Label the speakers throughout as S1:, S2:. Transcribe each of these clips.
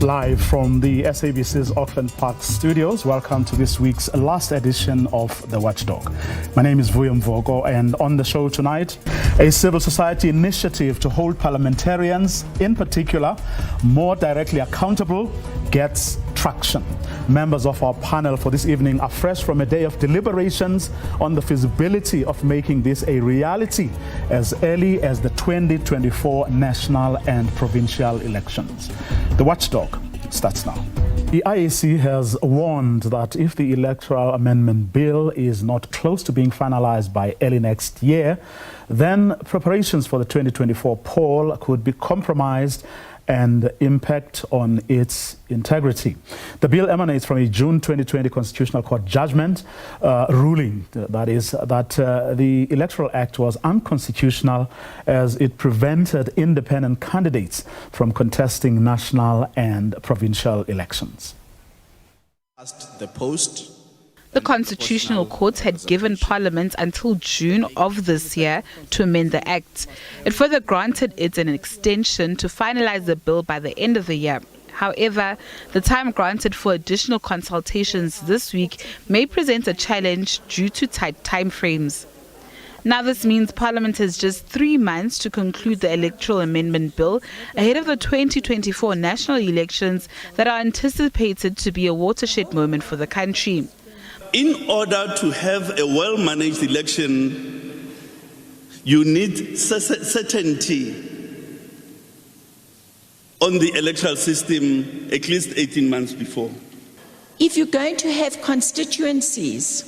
S1: Live from the SABC's Auckland Park studios. Welcome to this week's last edition of The Watchdog. My name is Vuyo Mvoko, and on the show tonight, a civil society initiative to hold parliamentarians, in particular, more directly accountable, gets traction. Members of our panel for this evening are fresh from a day of deliberations on the feasibility of making this a reality as early as the 2024 national and provincial elections. The Watchdog starts now. The IEC has warned that if the Electoral Amendment Bill is not close to being finalized by early next year, then preparations for the 2024 poll could be compromised and impact on its integrity. The bill emanates from a June 2020 Constitutional Court judgment ruling, that the Electoral Act was unconstitutional as it prevented independent candidates from contesting national and provincial elections.
S2: The Constitutional Court had given Parliament until June of this year to amend the Act. It further granted it an extension to finalize the bill by the end of the year. However, the time granted for additional consultations this week may present a challenge due to tight timeframes. Now this means Parliament has just 3 months to conclude the Electoral Amendment Bill ahead of the 2024 national elections that are anticipated to be a watershed moment for the country.
S3: In order to have a well-managed election, you need certainty on the electoral system at least 18 months before.
S4: If you're going to have constituencies,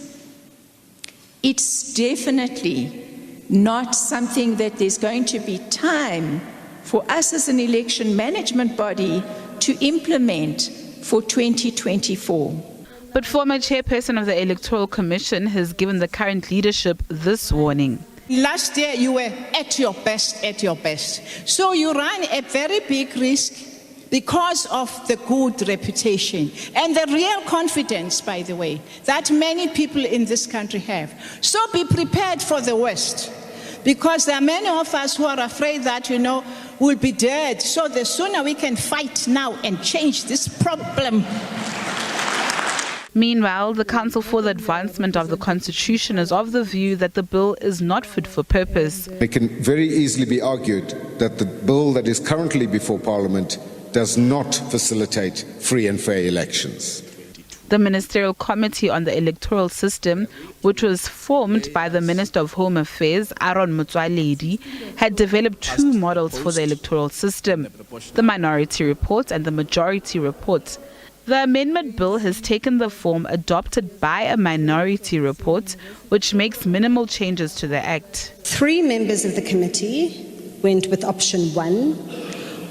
S4: it's definitely not something that there's going to be time for us as an election management body to implement for 2024.
S2: But former chairperson of the Electoral Commission has given the current leadership this warning.
S5: Last year you were at your best. So you ran a very big risk because of the good reputation and the real confidence, by the way, that many people in this country have. So be prepared for the worst, because there are many of us who are afraid that, we'll be dead. So the sooner we can fight now and change this problem.
S2: Meanwhile, the Council for the Advancement of the Constitution is of the view that the bill is not fit for purpose.
S6: It can very easily be argued that the bill that is currently before Parliament does not facilitate free and fair elections.
S2: The Ministerial Committee on the Electoral System, which was formed by the Minister of Home Affairs, Aaron Motsoaledi, had developed 2 models for the electoral system, the Minority Report and the Majority Report. The amendment bill has taken the form adopted by a Minority Report, which makes minimal changes to the Act.
S7: 3 members of the committee went with option 1,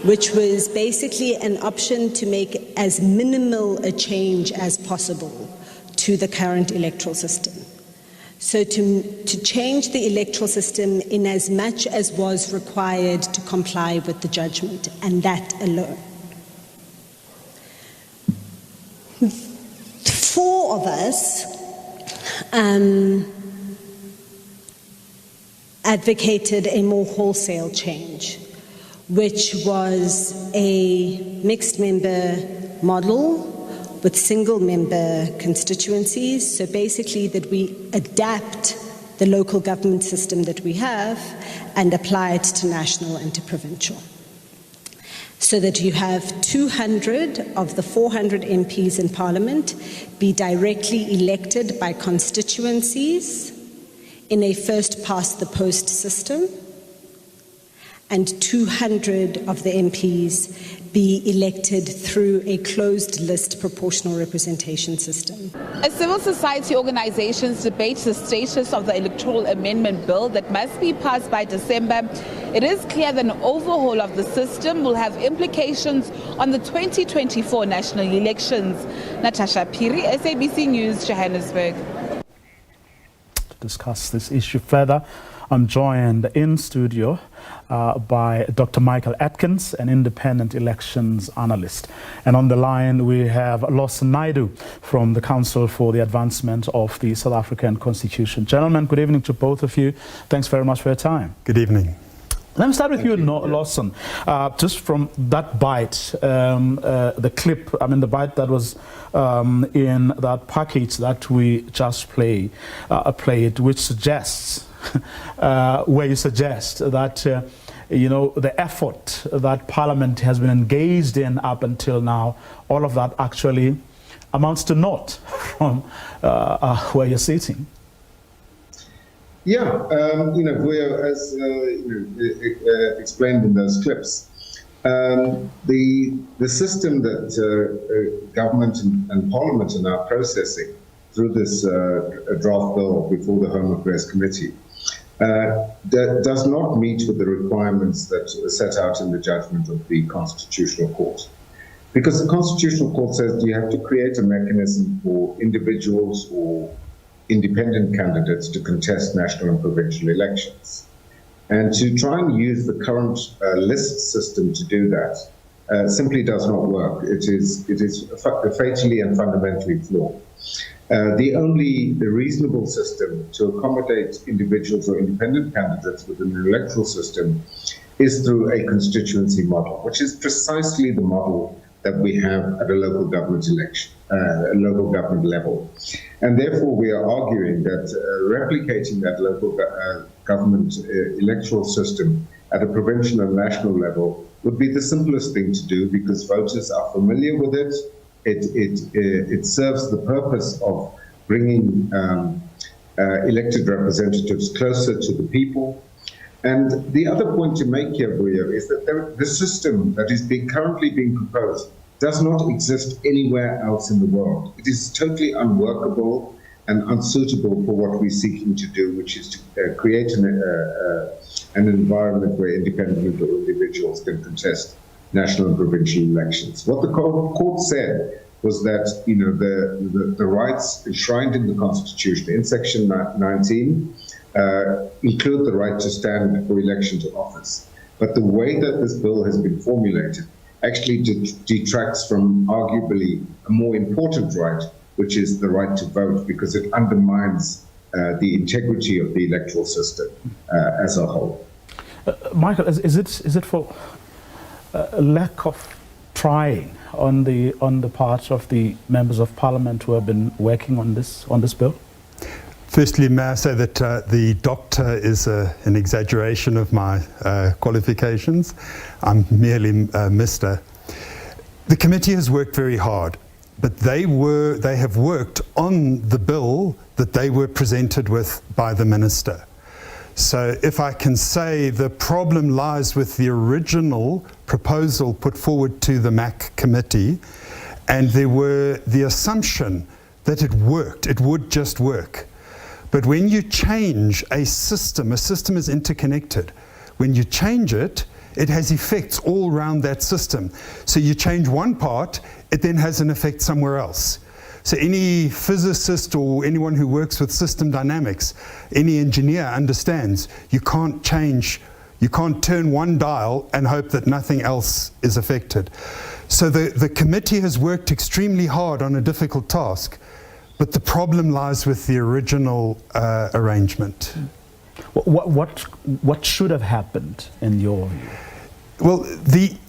S7: which was basically an option to make as minimal a change as possible to the current electoral system. So to change the electoral system in as much as was required to comply with the judgment, and that alone. 4 of us advocated a more wholesale change, which was a mixed member model with single member constituencies. So basically that we adapt the local government system that we have and apply it to national and to provincial, so that you have 200 of the 400 MPs in Parliament be directly elected by constituencies in a first-past-the-post system, and 200 of the MPs be elected through a closed-list proportional representation system.
S2: As civil society organizations debate the status of the Electoral Amendment Bill that must be passed by December, it is clear that an overhaul of the system will have implications on the 2024 national elections. Natasha Piri, SABC News, Johannesburg.
S1: To discuss this issue further, I'm joined in studio by Dr. Michael Atkins, an independent elections analyst. And on the line, we have Lawson Naidoo from the Council for the Advancement of the South African Constitution. Gentlemen, good evening to both of you. Thanks very much for your time.
S8: Good evening.
S1: Let me start with you, Lawson. Just from that bite, the clip, the bite that was in that package that we just played, which suggests, where you suggest that, the effort that Parliament has been engaged in up until now, all of that actually amounts to naught from where you're sitting.
S6: Yeah, Vuyo, as explained in those clips, the system that government and Parliament are now processing through this draft bill before the Home Affairs Committee that does not meet with the requirements that are set out in the judgment of the Constitutional Court. Because the Constitutional Court says you have to create a mechanism for individuals or independent candidates to contest national and provincial elections. And to try and use the current list system to do that simply does not work. It is fatally and fundamentally flawed. The reasonable system to accommodate individuals or independent candidates within the electoral system is through a constituency model, which is precisely the model that we have at a local government election, local government level. And therefore we are arguing that replicating that local government electoral system at a provincial and national level would be the simplest thing to do, because voters are familiar with it. It serves the purpose of bringing elected representatives closer to the people. And the other point to make here, Vuyo, is that the system that is currently being proposed does not exist anywhere else in the world. It is totally unworkable and unsuitable for what we're seeking to do, which is to create an environment where independent individuals can contest national and provincial elections. What the court said was that the rights enshrined in the Constitution in Section 19 include the right to stand for election to office. But the way that this bill has been formulated actually detracts from arguably a more important right, which is the right to vote, because it undermines the integrity of the electoral system as a whole.
S1: Michael, is it for lack of trying on the part of the members of Parliament who have been working on this bill?
S8: Firstly, may I say that the doctor is an exaggeration of my qualifications. I'm merely Mr. The committee has worked very hard, but they have worked on the bill that they were presented with by the minister. So if I can say, the problem lies with the original proposal put forward to the MAC committee, and there were the assumption that it worked, it would just work. But when you change a system is interconnected. When you change it, it has effects all around that system. So you change one part, it then has an effect somewhere else. So any physicist or anyone who works with system dynamics, any engineer understands you can't turn one dial and hope that nothing else is affected. So the committee has worked extremely hard on a difficult task, but the problem lies with the original arrangement.
S1: What should have happened in your view?
S8: Well,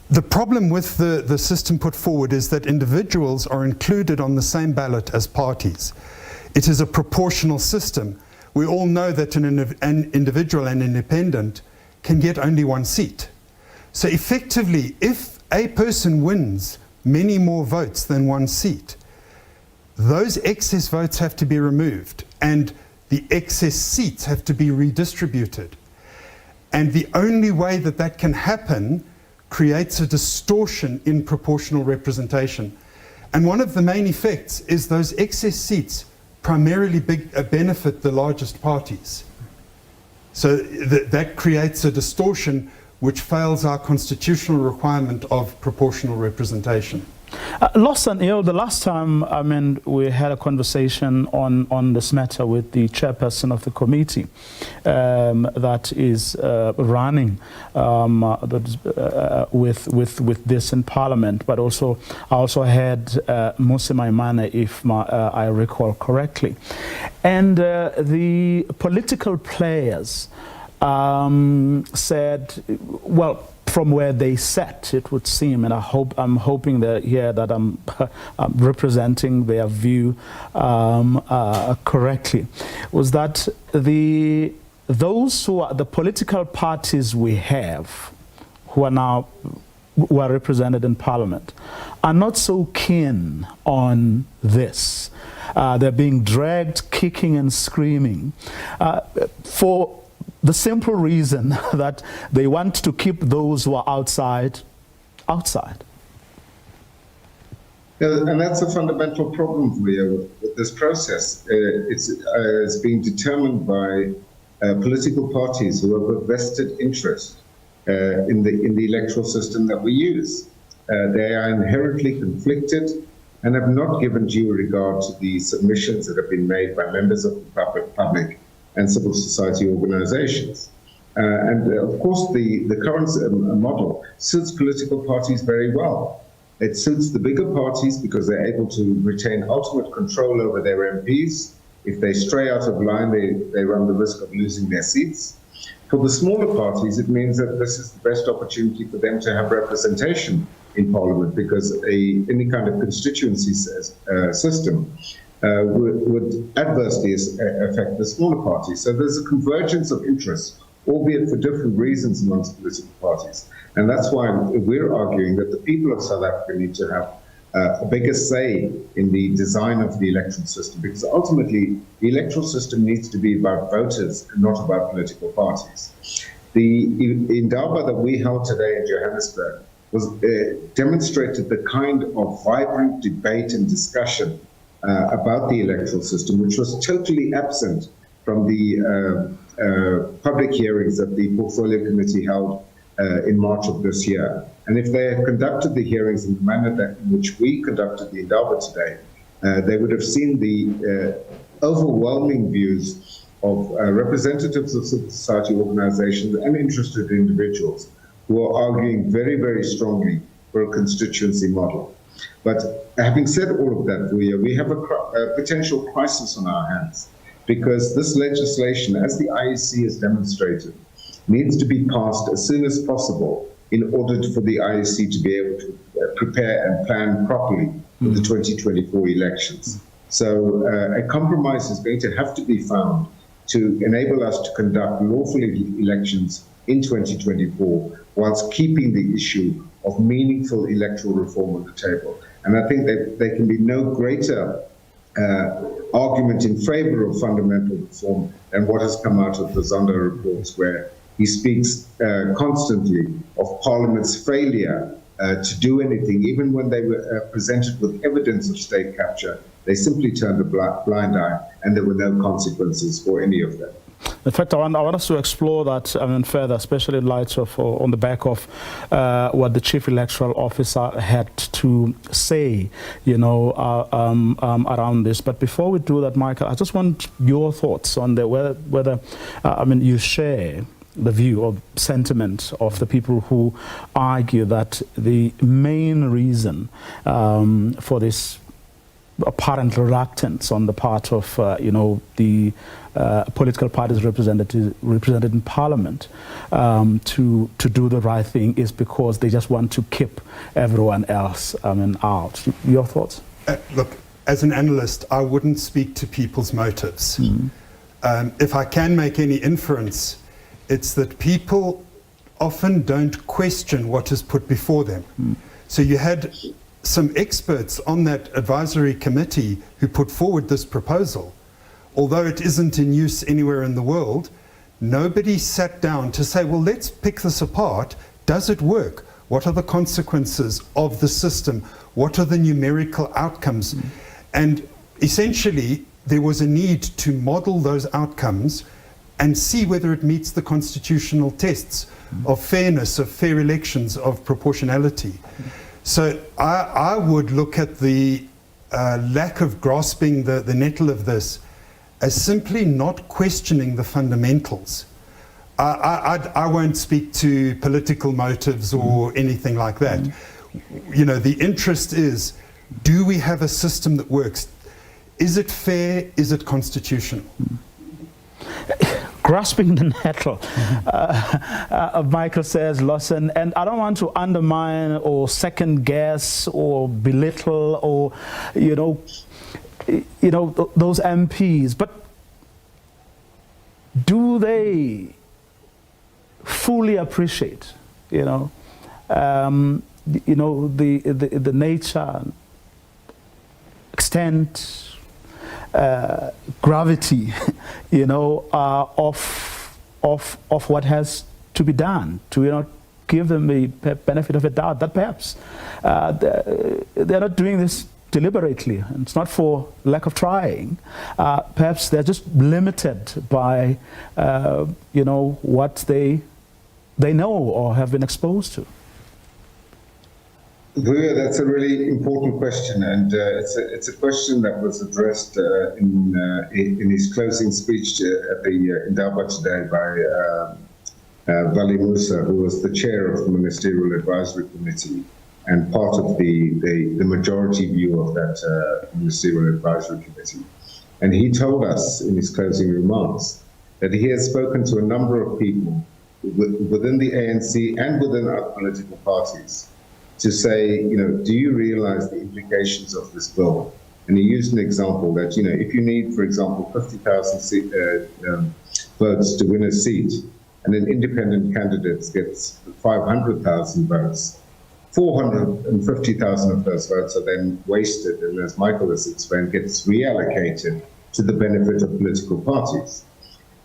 S8: the problem with the system put forward is that individuals are included on the same ballot as parties. It is a proportional system. We all know that an individual and independent can get only one seat. So effectively, if a person wins many more votes than one seat, those excess votes have to be removed and the excess seats have to be redistributed. And the only way that that can happen creates a distortion in proportional representation. And one of the main effects is those excess seats primarily benefit the largest parties. So that creates a distortion which fails our constitutional requirement of proportional representation.
S1: Lawson, the last time we had a conversation on this matter with the chairperson of the committee that is running with this in Parliament, but also I also had Mose Maimane, if I recall correctly, and the political players said, well, from where they sat, it would seem, and I'm hoping that I'm representing their view correctly, was that those who are the political parties we have, who are represented in Parliament, are not so keen on this. They're being dragged, kicking and screaming for the simple reason that they want to keep those who are outside.
S6: And that's a fundamental problem with this process. It's being determined by political parties who have a vested interest in the electoral system that we use. They are inherently conflicted and have not given due regard to the submissions that have been made by members of the public and civil society organizations. And of course, the current model suits political parties very well. It suits the bigger parties because they're able to retain ultimate control over their MPs. If they stray out of line, they run the risk of losing their seats. For the smaller parties, it means that this is the best opportunity for them to have representation in Parliament, because any kind of constituency system would adversely affect the smaller parties. So there's a convergence of interests, albeit for different reasons amongst political parties. And that's why we're arguing that the people of South Africa need to have a bigger say in the design of the electoral system, because ultimately the electoral system needs to be about voters and not about political parties. The Indaba that we held today in Johannesburg demonstrated the kind of vibrant debate and discussion about the electoral system, which was totally absent from the public hearings that the Portfolio Committee held in March of this year. And if they had conducted the hearings in the manner in which we conducted the Indaba today, they would have seen the overwhelming views of representatives of civil society organizations and interested individuals who are arguing very, very strongly for a constituency model. But having said all of that, we have a potential crisis on our hands, because this legislation, as the IEC has demonstrated, needs to be passed as soon as possible in order for the IEC to be able to prepare and plan properly for the 2024 elections. So a compromise is going to have to be found to enable us to conduct lawful elections in 2024, whilst keeping the issue of meaningful electoral reform on the table. And I think that there can be no greater argument in favor of fundamental reform than what has come out of the Zondo reports, where he speaks constantly of Parliament's failure to do anything. Even when they were presented with evidence of state capture, they simply turned a blind eye, and there were no consequences for any of them.
S1: In fact, I want us to explore that further, especially in light of, on the back of what the Chief Electoral Officer had to say, around this. But before we do that, Michael, I just want your thoughts on whether you share the view or sentiment of the people who argue that the main reason for this apparent reluctance on the part of the political parties represented in Parliament to do the right thing is because they just want to keep everyone else out. Your thoughts?
S8: Look, as an analyst, I wouldn't speak to people's motives. If I can make any inference, it's that people often don't question what is put before them. So you had some experts on that advisory committee who put forward this proposal. Although it isn't in use anywhere in the world, nobody sat down to say, well, let's pick this apart. Does it work? What are the consequences of the system? What are the numerical outcomes? And essentially, there was a need to model those outcomes and see whether it meets the constitutional tests of fairness, of fair elections, of proportionality. So I would look at the lack of grasping the nettle of this as simply not questioning the fundamentals. I won't speak to political motives or anything like that. The interest is, do we have a system that works? Is it fair? Is it constitutional?
S1: grasping the nettle. Michael says, Lawson, and I don't want to undermine or second guess or belittle or, those MPs, but do they fully appreciate, the nature, extent, gravity, of what has to be done, to give them the benefit of a doubt that perhaps they're not doing this deliberately, and it's not for lack of trying. Perhaps they're just limited by what they know or have been exposed to.
S6: Vuyo, that's a really important question, and it's a question that was addressed in his closing speech at the Indaba today by Vali Musa, who was the chair of the Ministerial Advisory Committee and part of the majority view of that Ministerial Advisory Committee. And he told us in his closing remarks that he has spoken to a number of people within the ANC and within other political parties to say, do you realize the implications of this bill? And he used an example that, if you need, for example, 50,000 votes to win a seat, and an independent candidate gets 500,000 votes, 450,000 of those votes are then wasted, and as Michael has explained, gets reallocated to the benefit of political parties.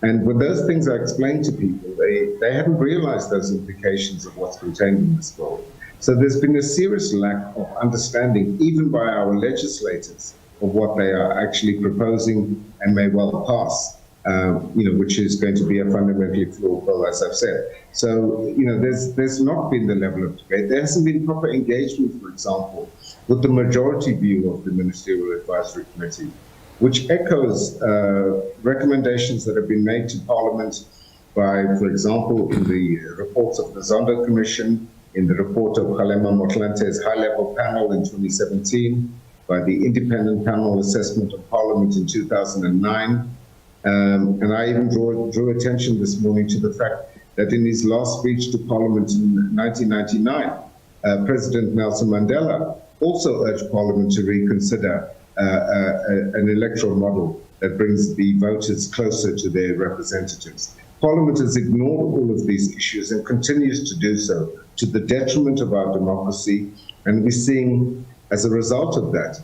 S6: And when those things are explained to people, they haven't realized those implications of what's contained in this bill. So there's been a serious lack of understanding, even by our legislators, of what they are actually proposing and may well pass, which is going to be a fundamentally flawed bill, as I've said. So, there's not been the level of debate. There hasn't been proper engagement, for example, with the majority view of the Ministerial Advisory Committee, which echoes recommendations that have been made to Parliament by, for example, in the reports of the Zondo Commission, in the report of Kgalema Motlante's high-level panel in 2017, by the Independent Panel Assessment of Parliament in 2009. And I even drew attention this morning to the fact that in his last speech to Parliament in 1999, President Nelson Mandela also urged Parliament to reconsider an electoral model that brings the voters closer to their representatives. Parliament has ignored all of these issues and continues to do so to the detriment of our democracy, and we're seeing, as a result of that,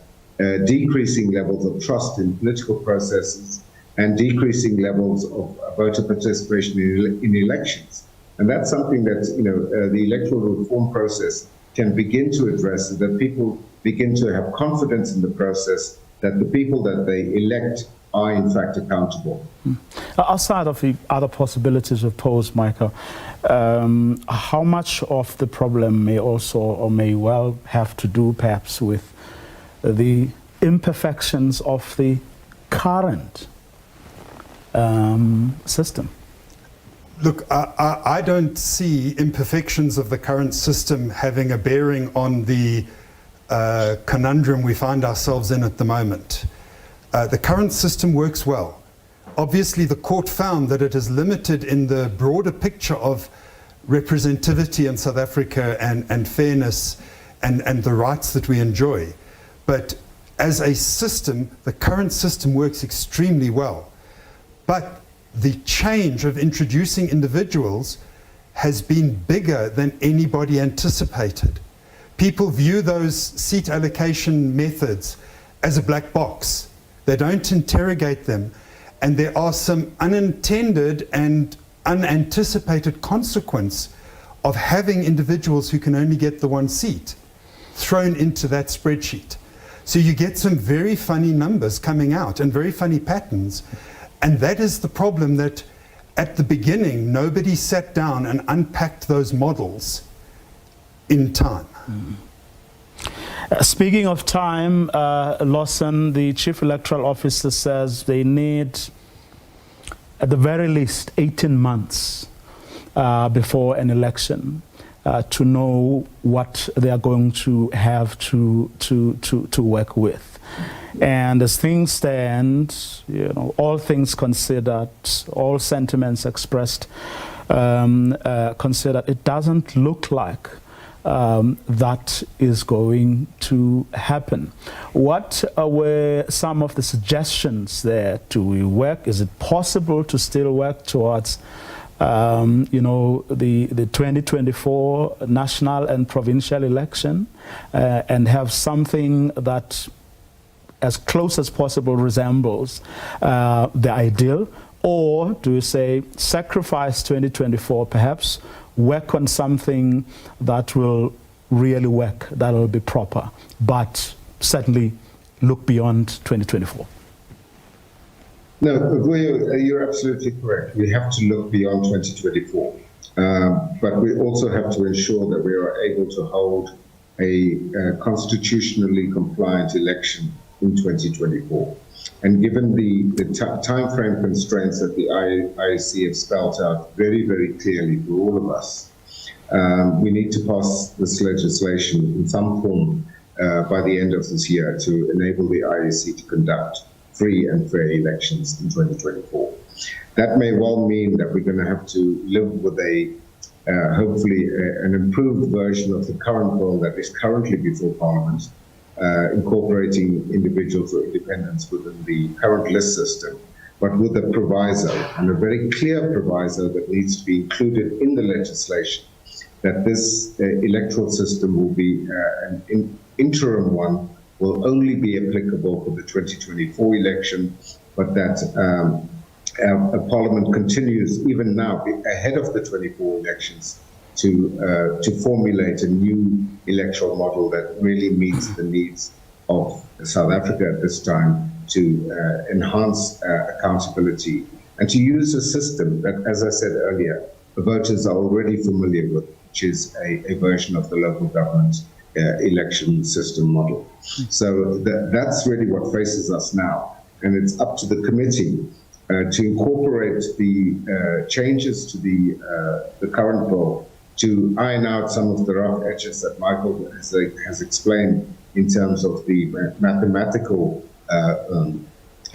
S6: decreasing levels of trust in political processes and decreasing levels of voter participation in elections. And that's something that the electoral reform process can begin to address, so that people begin to have confidence in the process, that the people that they elect are in fact accountable.
S1: Outside of the other possibilities of posed, Michael, how much of the problem may also or may well have to do perhaps with the imperfections of the current system?
S8: Look, I don't see imperfections of the current system having a bearing on the conundrum we find ourselves in at the moment. The current system works well. Obviously, the court found that it is limited in the broader picture of representativity in South Africa and fairness and the rights that we enjoy. But as a system, the current system works extremely well. But the change of introducing individuals has been bigger than anybody anticipated. People view those seat allocation methods as a black box. They don't interrogate them, and there are some unintended and unanticipated consequence of having individuals who can only get the one seat thrown into that spreadsheet. So you get some very funny numbers coming out and very funny patterns. And that is the problem, that at the beginning, nobody sat down and unpacked those models in time.
S1: Speaking of time, Lawson, the Chief Electoral Officer says they need, at the very least, 18 months before an election to know what they are going to have to work with. And as things stand, all things considered, all sentiments expressed, considered, it doesn't look like that is going to happen. What were some of the suggestions there? Do we work? Is it possible to still work towards the 2024 national and provincial election and have something that as close as possible resembles the ideal? Or do you say sacrifice 2024 perhaps, work on something that will really work, that will be proper, but certainly look beyond 2024?
S6: No, Vuyo, you're absolutely correct. We have to look beyond 2024. But we also have to ensure that we are able to hold a constitutionally compliant election in 2024. And given the time frame constraints that the IEC have spelled out very, very clearly for all of us, we need to pass this legislation in some form by the end of this year to enable the IEC to conduct free and fair elections in 2024. That may well mean that we're going to have to live with hopefully an improved version of the current bill that is currently before Parliament, incorporating individuals or independents within the current list system, but with a proviso, and a very clear proviso that needs to be included in the legislation, that this electoral system will be an interim one, will only be applicable for the 2024 election, but that a Parliament continues even now, ahead of the 24 elections, to formulate a new electoral model that really meets the needs of South Africa at this time, to enhance accountability and to use a system that, as I said earlier, the voters are already familiar with, which is a version of the local government election system model. So that's really what faces us now. And it's up to the committee to incorporate the changes to the current bill, to iron out some of the rough edges that Michael has explained in terms of the mathematical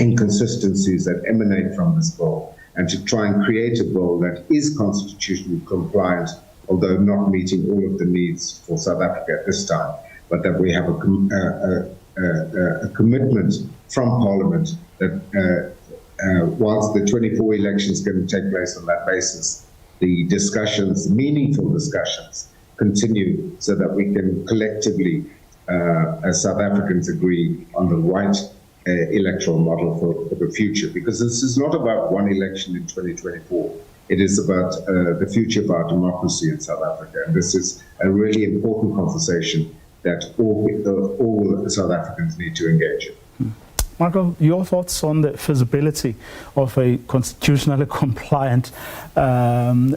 S6: inconsistencies that emanate from this bill, and to try and create a bill that is constitutionally compliant, although not meeting all of the needs for South Africa at this time, but that we have a commitment from Parliament that whilst the 24 elections are going to take place on that basis, the discussions, meaningful discussions, continue so that we can collectively, as South Africans, agree on the right electoral model for the future. Because this is not about one election in 2024. It is about the future of our democracy in South Africa. And this is a really important conversation that all South Africans need to engage in.
S1: Michael, your thoughts on the feasibility of a constitutionally compliant, bill,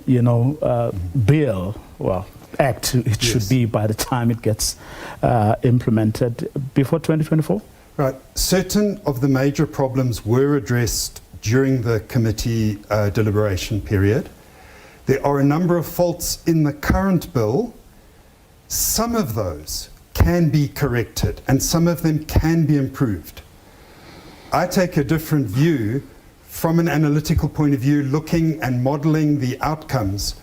S1: well, act, it should be by the time it gets implemented before 2024?
S8: Right. Certain of the major problems were addressed during the committee deliberation period. There are a number of faults in the current bill. Some of those can be corrected and some of them can be improved. I take a different view from an analytical point of view, looking and modeling the outcomes.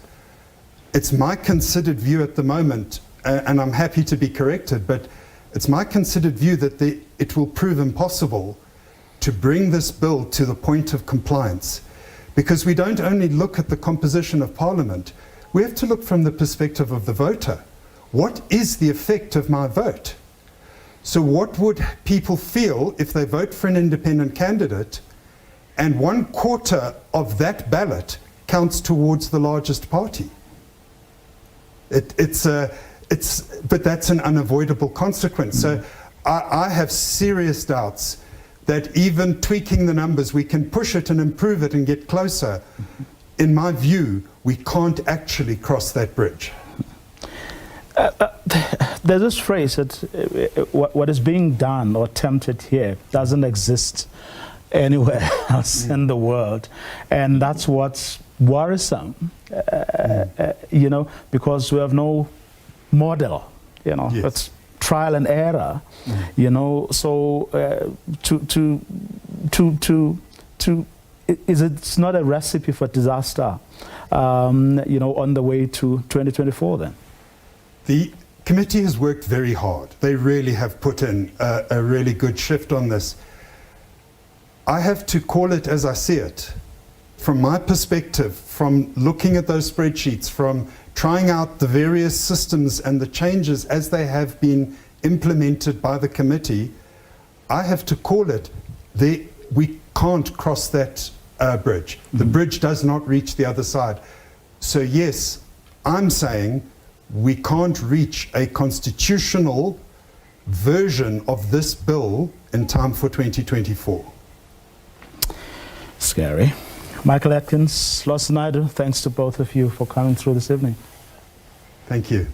S8: It's my considered view at the moment, and I'm happy to be corrected, but it's my considered view that it will prove impossible to bring this bill to the point of compliance, because we don't only look at the composition of Parliament, we have to look from the perspective of the voter. What is the effect of my vote? So what would people feel if they vote for an independent candidate and 1/4 of that ballot counts towards the largest party? But that's an unavoidable consequence. So I have serious doubts that even tweaking the numbers, we can push it and improve it and get closer. In my view, we can't actually cross that bridge.
S1: There's this phrase that what is being done or attempted here doesn't exist anywhere else in the world, and that's what's worrisome, because we have no model,
S8: Yes.
S1: Let's trial and error, you know. So it's not a recipe for disaster, you know, on the way to 2024 then?
S8: The committee has worked very hard. They really have put in a really good shift on this. I have to call it as I see it. From my perspective, from looking at those spreadsheets, from trying out the various systems and the changes as they have been implemented by the committee, I have to call it, we can't cross that bridge. The bridge does not reach the other side. So yes, I'm saying we can't reach a constitutional version of this bill in time for 2024.
S1: Scary. Michael Atkins, Lawson Naidoo, thanks to both of you for coming through this evening.
S8: Thank you.